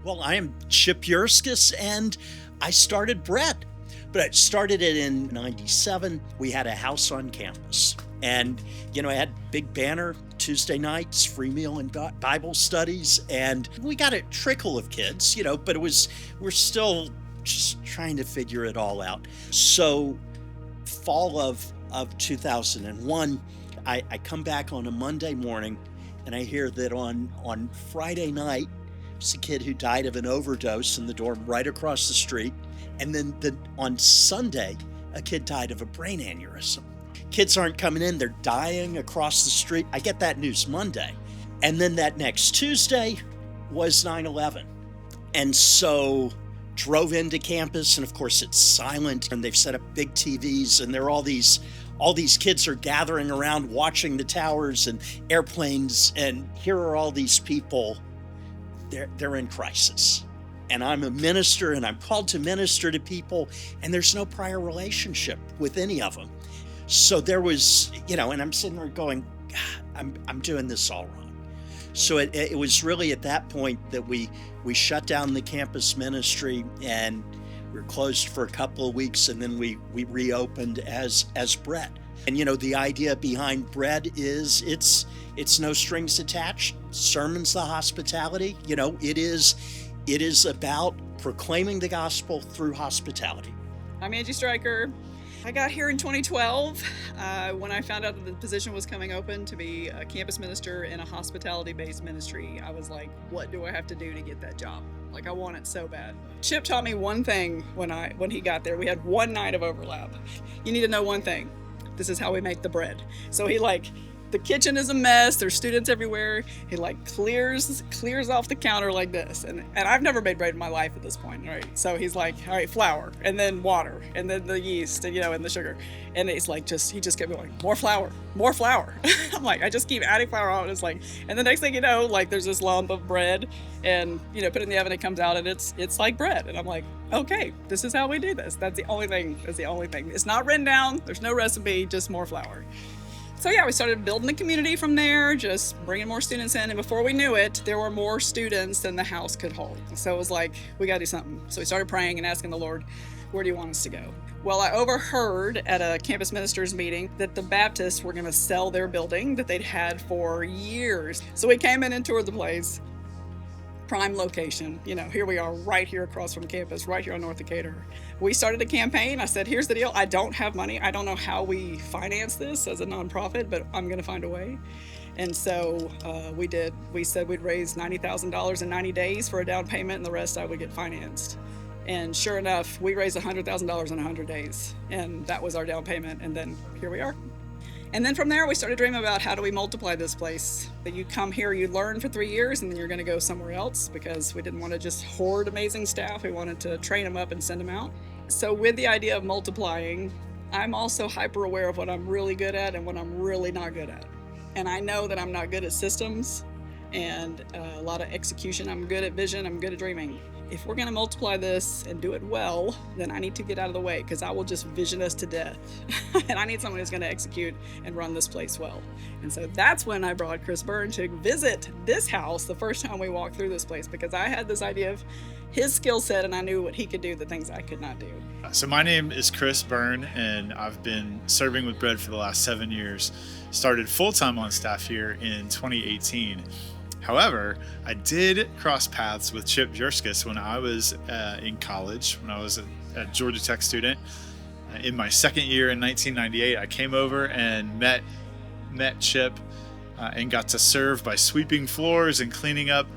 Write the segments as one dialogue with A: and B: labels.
A: Well, I am Chip Jurskis, and I started Bread. But I started it in 97. We had a house on campus. And, I had big banner, Tuesday nights, free meal and Bible studies. And we got a trickle of kids, but we're still just trying to figure it all out. So fall of 2001, I come back on a Monday morning, and I hear that on Friday night, there's a kid who died of an overdose in the dorm right across the street. And then on Sunday, a kid died of a brain aneurysm. Kids aren't coming in, they're dying across the street. I get that news Monday. And then that next Tuesday was 9/11. And so drove into campus, and of course it's silent, and they've set up big TVs, and there are all these kids are gathering around watching the towers and airplanes, and here are all these people. They're in crisis. And I'm a minister, and I'm called to minister to people, and there's no prior relationship with any of them. So there was, and I'm sitting there going, God, I'm doing this all wrong. So it was really at that point that we shut down the campus ministry, and we were closed for a couple of weeks, and then we reopened as Bread. And the idea behind Bread is it's no strings attached. Sermon's the hospitality. It is about proclaiming the gospel through hospitality.
B: I'm Angie Stryker. I got here in 2012 when I found out that the position was coming open to be a campus minister in a hospitality-based ministry. I was like, what do I have to do to get that job? I want it so bad. Chip taught me one thing when he got there. We had one night of overlap. You need to know one thing. This is how we make the bread. So the kitchen is a mess. There's students everywhere. He clears off the counter like this. And I've never made bread in my life at this point, right? So he's like, all right, flour, and then water, and then the yeast, and and the sugar. And it's like, he just kept going, more flour. I'm like, I just keep adding flour on. It's like, and the next thing you know, there's this lump of bread, and put it in the oven, it comes out, and it's like bread. And I'm like, okay, this is how we do this. That's the only thing. It's not written down. There's no recipe, just more flour. So we started building the community from there, just bringing more students in. And before we knew it, there were more students than the house could hold. So it was like, we got to do something. So we started praying and asking the Lord, where do you want us to go? Well, I overheard at a campus ministers meeting that the Baptists were going to sell their building that they'd had for years. So we came in and toured the place. Prime location. Here we are right here across from campus, right here on North Decatur. We started a campaign. I said, here's the deal. I don't have money. I don't know how we finance this as a nonprofit, but I'm going to find a way. And so we did. We said we'd raise $90,000 in 90 days for a down payment, and the rest I would get financed. And sure enough, we raised $100,000 in 100 days. And that was our down payment. And then here we are. And then from there, we started dreaming about how do we multiply this place. That you come here, you learn for 3 years, and then you're going to go somewhere else, because we didn't want to just hoard amazing staff. We wanted to train them up and send them out. So with the idea of multiplying, I'm also hyper aware of what I'm really good at and what I'm really not good at. And I know that I'm not good at systems and a lot of execution. I'm good at vision. I'm good at dreaming. If we're going to multiply this and do it well, then I need to get out of the way, because I will just vision us to death. And I need someone who's going to execute and run this place well. And so that's when I brought Chris Beirne to visit this house the first time we walked through this place, because I had this idea of his skill set, and I knew what he could do, the things I could not do.
C: So my name is Chris Beirne, and I've been serving with Bread for the last 7 years. Started full-time on staff here in 2018. However, I did cross paths with Chip Jurskis when I was in college, when I was a Georgia Tech student. In my second year in 1998, I came over and met Chip and got to serve by sweeping floors and cleaning up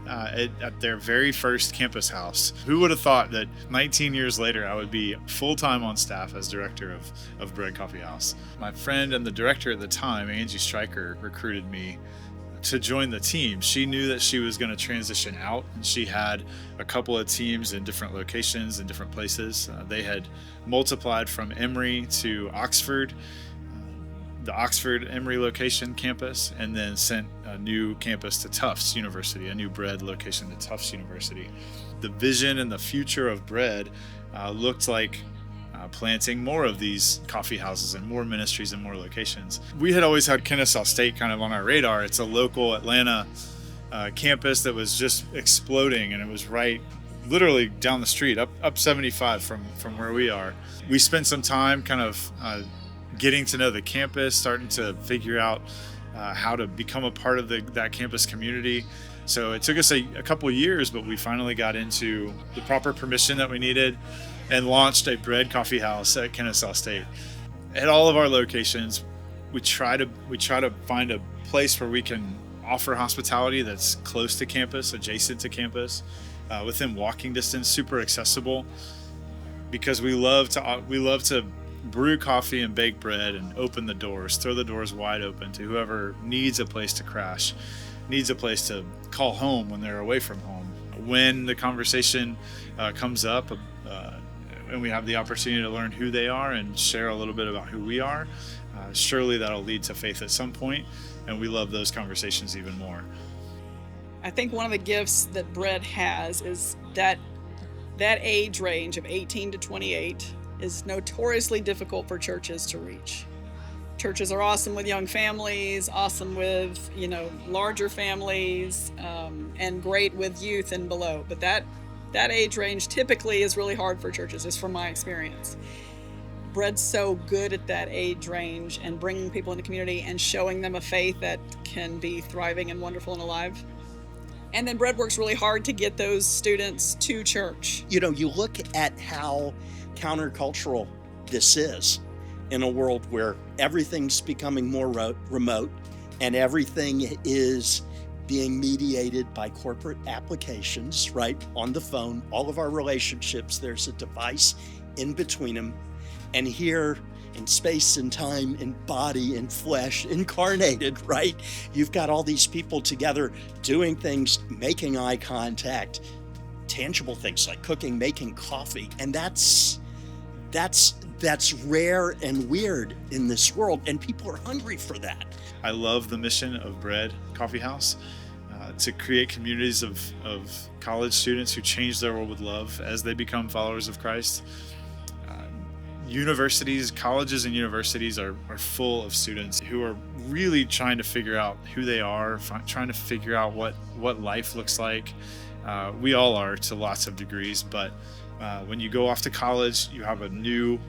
C: at their very first campus house. Who would have thought that 19 years later I would be full-time on staff as director of Bread Coffee House? My friend and the director at the time, Angie Stryker, recruited me to join the team. She knew that she was going to transition out, and she had a couple of teams in different locations in different places. They had multiplied from Emory to Oxford, the Oxford Emory location campus, and then sent a new campus to Tufts University, a new Bread location to Tufts University. The vision and the future of Bread looked like planting more of these coffee houses and more ministries and more locations. We had always had Kennesaw State kind of on our radar. It's a local Atlanta campus that was just exploding, and it was right literally down the street, up 75 from where we are. We spent some time kind of getting to know the campus, starting to figure out how to become a part of that campus community. So it took us a couple of years, but we finally got into the proper permission that we needed and launched a bread coffee house at Kennesaw State. At all of our locations, we try to find a place where we can offer hospitality that's close to campus, adjacent to campus, within walking distance, super accessible, because we love to brew coffee and bake bread and open the doors, throw the doors wide open to whoever needs a place to crash, needs a place to call home when they're away from home. When the conversation comes up and we have the opportunity to learn who they are and share a little bit about who we are, surely that'll lead to faith at some point, and we love those conversations even more.
B: I think one of the gifts that Bread has is that age range of 18 to 28 is notoriously difficult for churches to reach. Churches are awesome with young families, awesome with, larger families, and great with youth and below. But that age range typically is really hard for churches, is from my experience. Bread's so good at that age range and bringing people in the community and showing them a faith that can be thriving and wonderful and alive. And then Bread works really hard to get those students to church.
A: You look at how countercultural this is in a world where everything's becoming more remote and everything is being mediated by corporate applications, right? On the phone, all of our relationships, there's a device in between them. And here in space and time, in body and flesh, incarnated, right? You've got all these people together doing things, making eye contact, tangible things like cooking, making coffee. And that's rare and weird in this world, and people are hungry for that.
C: I love the mission of Bread Coffee House, to create communities of college students who change their world with love as they become followers of Christ. Universities, colleges and universities are full of students who are really trying to figure out who they are, trying to figure out what life looks like. We all are to lots of degrees, but when you go off to college, you have a new,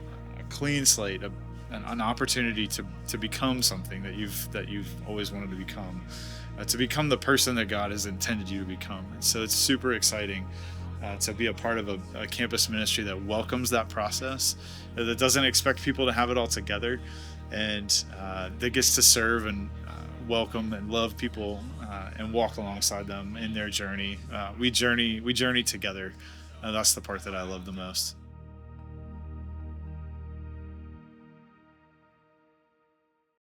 C: clean slate, an opportunity to become something that you've always wanted to become the person that God has intended you to become. And so it's super exciting to be a part of a campus ministry that welcomes that process, that doesn't expect people to have it all together, and that gets to serve and welcome and love people and walk alongside them in their journey. We journey together. That's the part that I love the most.